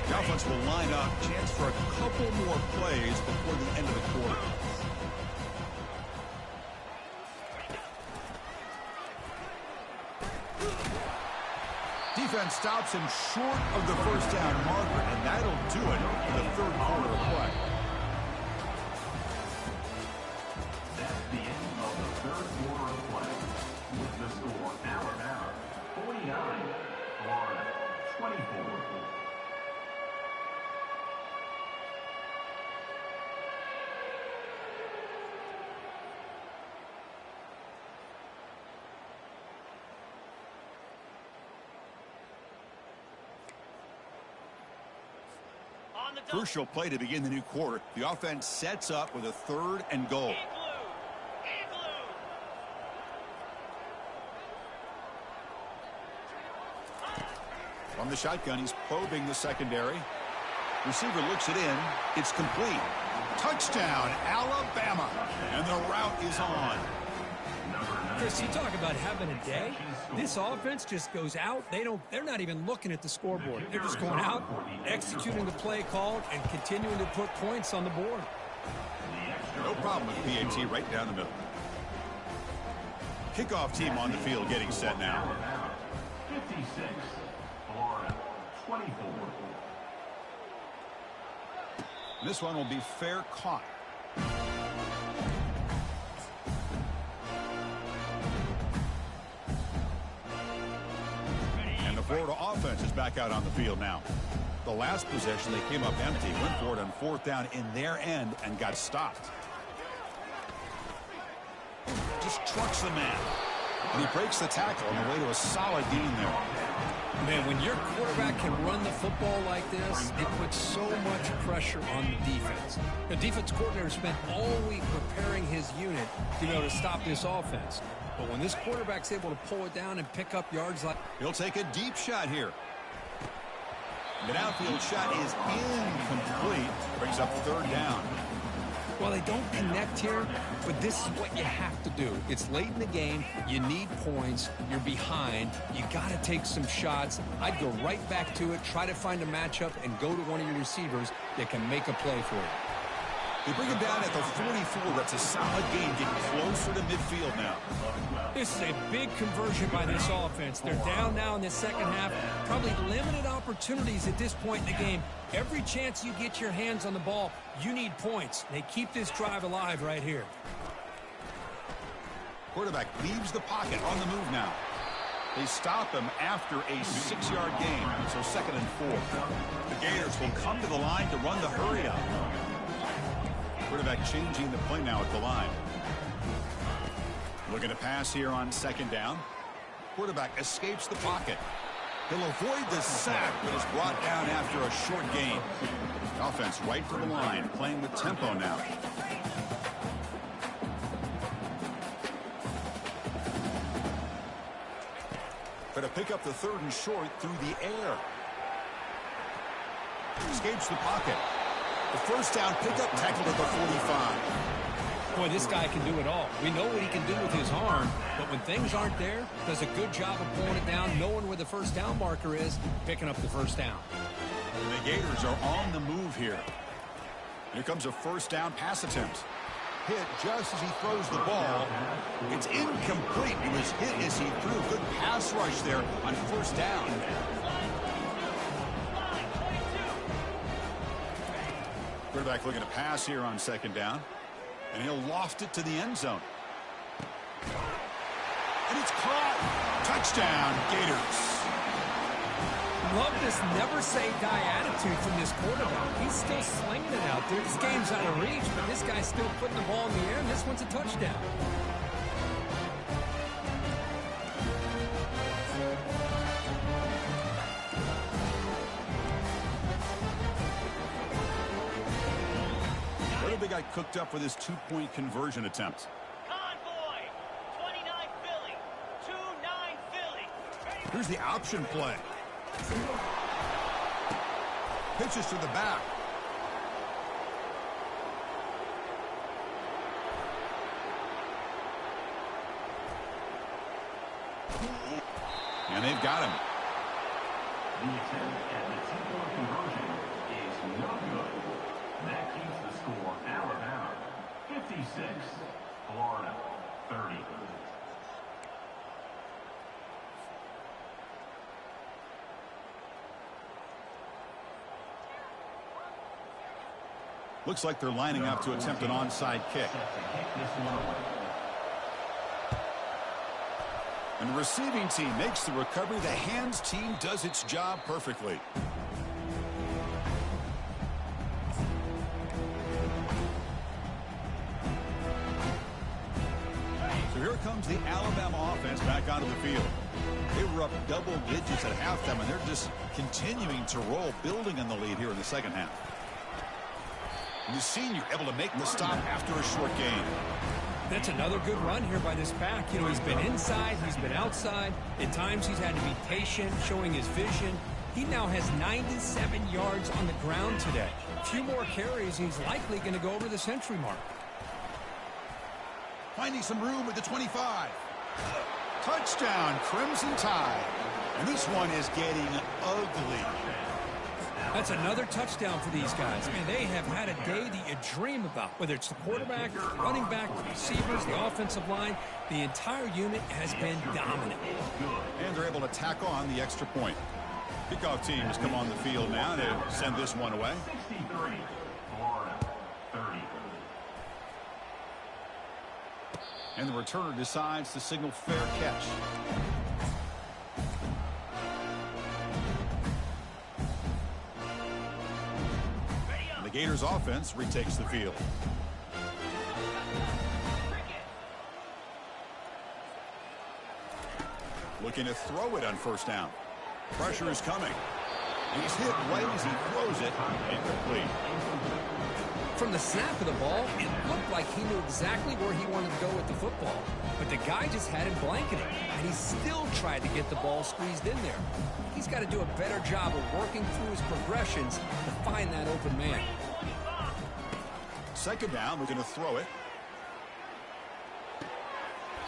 The offense will line up. Chance for a couple more plays before the end of the quarter. Defense stops him short of the first down marker, and that'll do it in the 3rd quarter of play. That's the end of the 3rd quarter of play. With the score, Alabama 49, Florida 24. Crucial play to begin the new quarter. The offense sets up with a 3rd and goal. From the shotgun, he's probing the secondary. Receiver looks it in. It's complete. Touchdown, Alabama. And the route is on. Chris, you talk about having a day. This offense just goes out. They're not even looking at the scoreboard. They're just going out, executing the play called, and continuing to put points on the board. No problem with PAT right down the middle. Kickoff team on the field getting set now. 56, Florida 24. This one will be fair caught. Florida offense is back out on the field now. The last possession, they came up empty, went for it on 4th down in their end and got stopped. Just trucks the man. And he breaks the tackle on the way to a solid gain there. Man, when your quarterback can run the football like this, it puts so much pressure on the defense. The defense coordinator spent all week preparing his unit to be able to stop this offense. But when this quarterback's able to pull it down and pick up yards like... He'll take a deep shot here. The downfield shot is incomplete. Brings up 3rd down. Well, they don't connect here, but this is what you have to do. It's late in the game. You need points. You're behind. You got to take some shots. I'd go right back to it, try to find a matchup, and go to one of your receivers that can make a play for you. They bring him down at the 44. That's a solid gain, getting closer to midfield now. This is a big conversion by this offense. They're down now in the second half. Probably limited opportunities at this point in the game. Every chance you get your hands on the ball, you need points. They keep this drive alive right here. Quarterback leaves the pocket on the move now. They stop him after a 6-yard gain, so 2nd and 4. The Gators will come to the line to run the hurry up. Quarterback changing the play now at the line. Looking to pass here on 2nd down. Quarterback escapes the pocket. He'll avoid the sack, but is brought down after a short gain. Offense right to the line, playing with tempo now. Going to pick up the 3rd and short through the air. Escapes the pocket. The 1st down pickup, tackled at the 45. Boy, this guy can do it all. We know what he can do with his arm, but when things aren't there, does a good job of pulling it down, knowing where the 1st down marker is, picking up the 1st down. The Gators are on the move here. Here comes a 1st down pass attempt. Hit just as he throws the ball. It's incomplete. He was hit as he threw. Good pass rush there on 1st down. Quarterback looking to pass here on 2nd down. And he'll loft it to the end zone. And it's caught. Touchdown, Gators. Love this never-say-die attitude from this quarterback. He's still slinging it out there. This game's out of reach, but this guy's still putting the ball in the air, and this one's a touchdown. What have they got cooked up for this 2-point conversion attempt? Convoy, 29 Philly, 2-9 Philly. Here's the option play. Pitches to the back. And they've got him. The attempt at the 2-point conversion is no good. That keeps the score Alabama 56, Florida 30. Looks like they're lining up to attempt an onside kick. And the receiving team makes the recovery. The hands team does its job perfectly. So here comes the Alabama offense back onto the field. They were up double digits at halftime, and they're just continuing to roll, building on the lead here in the second half. And the senior able to make the stop after a short gain. That's another good run here by this back. You know, he's been inside, he's been outside. At times he's had to be patient, showing his vision. He now has 97 yards on the ground today. A few more carries, he's likely going to go over the century mark. Finding some room at the 25. Touchdown, Crimson Tide. And this one is getting ugly. That's another touchdown for these guys. Man, they have had a day that you dream about. Whether it's the quarterback, the running back, the receivers, the offensive line, the entire unit has been dominant. And they're able to tack on the extra point. Kickoff teams come on the field now to send this one away. 63, Florida 30. And the returner decides to signal fair catch. Gators offense retakes the field. Looking to throw it on first down. Pressure is coming. He's hit right as he throws it. Incomplete. From the snap of the ball, it looked like he knew exactly where he wanted to go with the football. But the guy just had him blanketed, and he still tried to get the ball squeezed in there. He's got to do a better job of working through his progressions to find that open man. Second down, looking to throw it.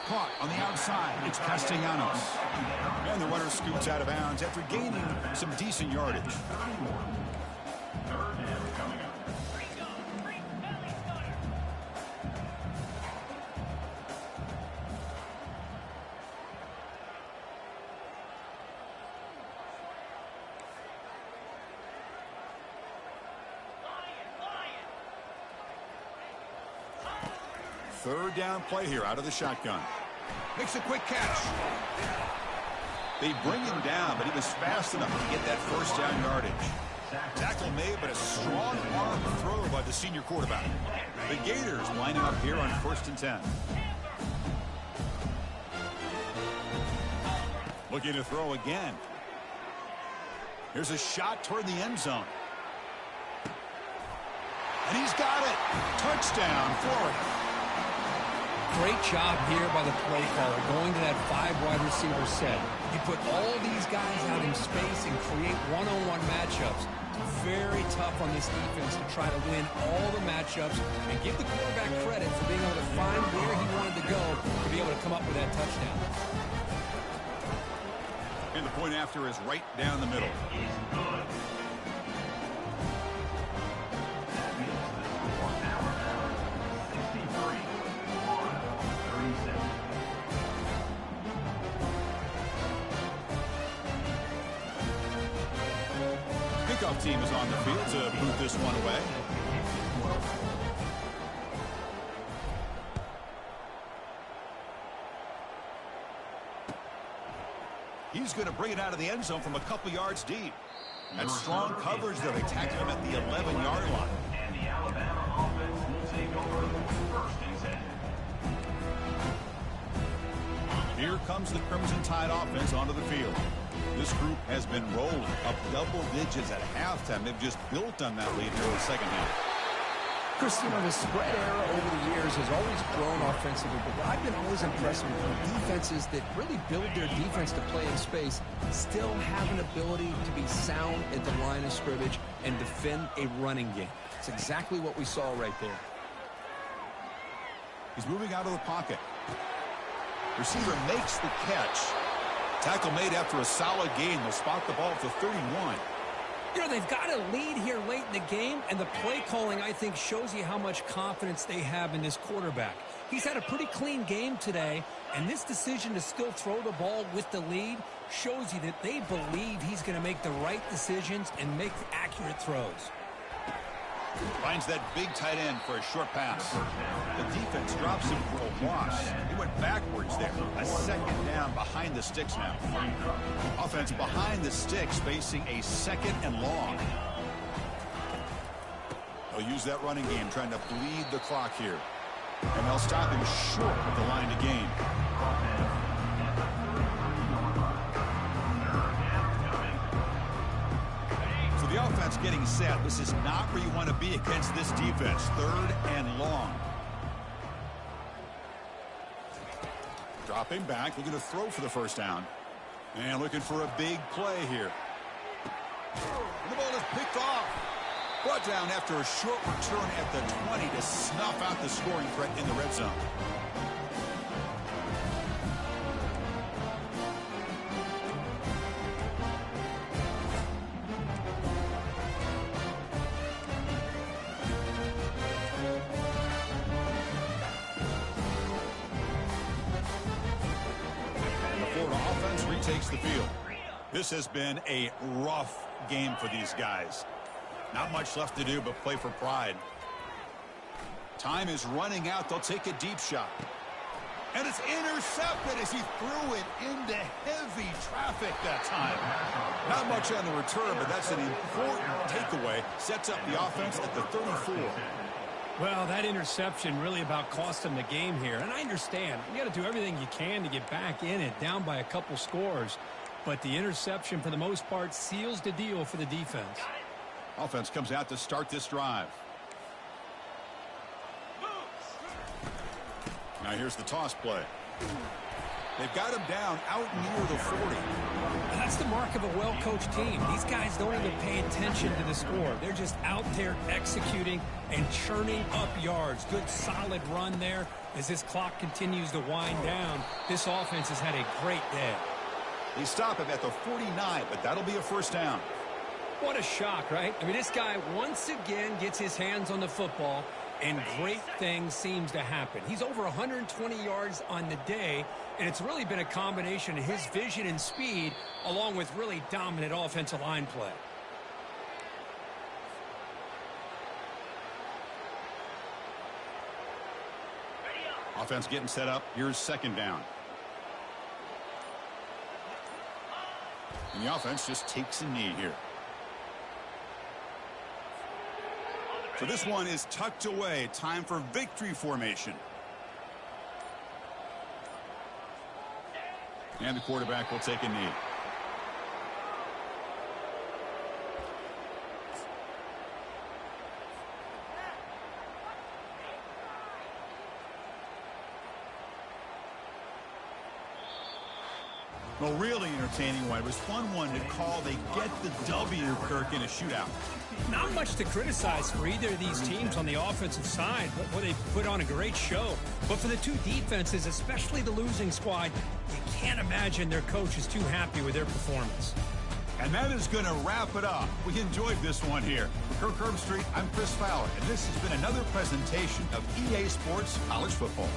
Caught on the outside. It's Castellanos. And the runner scoots out of bounds after gaining some decent yardage. Third down play here out of the shotgun. Makes a quick catch. They bring him down, but he was fast enough to get that first down yardage. Tackle made, but a strong arm throw by the senior quarterback. The Gators lining up here on 1st and 10. Looking to throw again. Here's a shot toward the end zone. And he's got it. Touchdown, Florida. Great job here by the play caller, going to that 5 wide receiver set. You put all these guys out in space and create one-on-one matchups. Very tough on this defense to try to win all the matchups and give the quarterback credit for being able to find where he wanted to go to be able to come up with that touchdown. And the point after is right down the middle. Kickoff team is on the field to boot this one away. He's going to bring it out of the end zone from a couple yards deep. And strong coverage there. They tackle him at the 11-yard line. And the Alabama offense will take over 1st and 10. Here comes the Crimson Tide offense onto the field. This group has been rolling up double digits at halftime. They've just built on that lead here in the second half. Chris, you know, the spread era over the years has always grown offensively, but what I've been always impressed with defenses that really build their defense to play in space still have an ability to be sound at the line of scrimmage and defend a running game. It's exactly what we saw right there. He's moving out of the pocket. Receiver makes the catch. Tackle made after a solid gain. They'll spot the ball at the 31. You know, they've got a lead here late in the game, and the play calling, I think, shows you how much confidence they have in this quarterback. He's had a pretty clean game today, and this decision to still throw the ball with the lead shows you that they believe he's going to make the right decisions and make accurate throws. Finds that big tight end for a short pass. The defense drops him for a loss. He went backwards there. A second down behind the sticks now. Offense behind the sticks facing a 2nd and long. They'll use that running game trying to bleed the clock here. And they'll stop him short of the line to gain. The offense getting set. This is not where you want to be against this defense. 3rd and long. Dropping back, looking to throw for the first down. And looking for a big play here. And the ball is picked off. Brought down after a short return at the 20 to snuff out the scoring threat in the red zone. Takes the field. This has been a rough game for these guys. Not much left to do but play for pride. Time is running out. They'll take a deep shot. And it's intercepted as he threw it into heavy traffic that time. Not much on the return, but that's an important takeaway. Sets up the offense at the 34. Well, that interception really about cost him the game here. And I understand. You got to do everything you can to get back in it, down by a couple scores. But the interception, for the most part, seals the deal for the defense. Offense comes out to start this drive. Now here's the toss play. They've got him down out near the 40. That's the mark of a well-coached team. These guys don't even pay attention to the score. They're just out there executing and churning up yards. Good, solid run there. As this clock continues to wind down, this offense has had a great day. They stop him at the 49, but that'll be a first down. What a shock, right? I mean, this guy once again gets his hands on the football, and great things seems to happen. He's over 120 yards on the day, and it's really been a combination of his vision and speed along with really dominant offensive line play. Offense getting set up. Here's second down. And the offense just takes a knee here. So this one is tucked away. Time for victory formation. And the quarterback will take a knee. Well, really entertaining one. It was fun one to call. They get the W, Kirk, in a shootout. Not much to criticize for either of these teams on the offensive side, but where they put on a great show. But for the two defenses, especially the losing squad, you can't imagine their coach is too happy with their performance. And that is going to wrap it up. We enjoyed this one here. For Kirk Herbstreit, I'm Chris Fowler, and this has been another presentation of EA Sports College Football.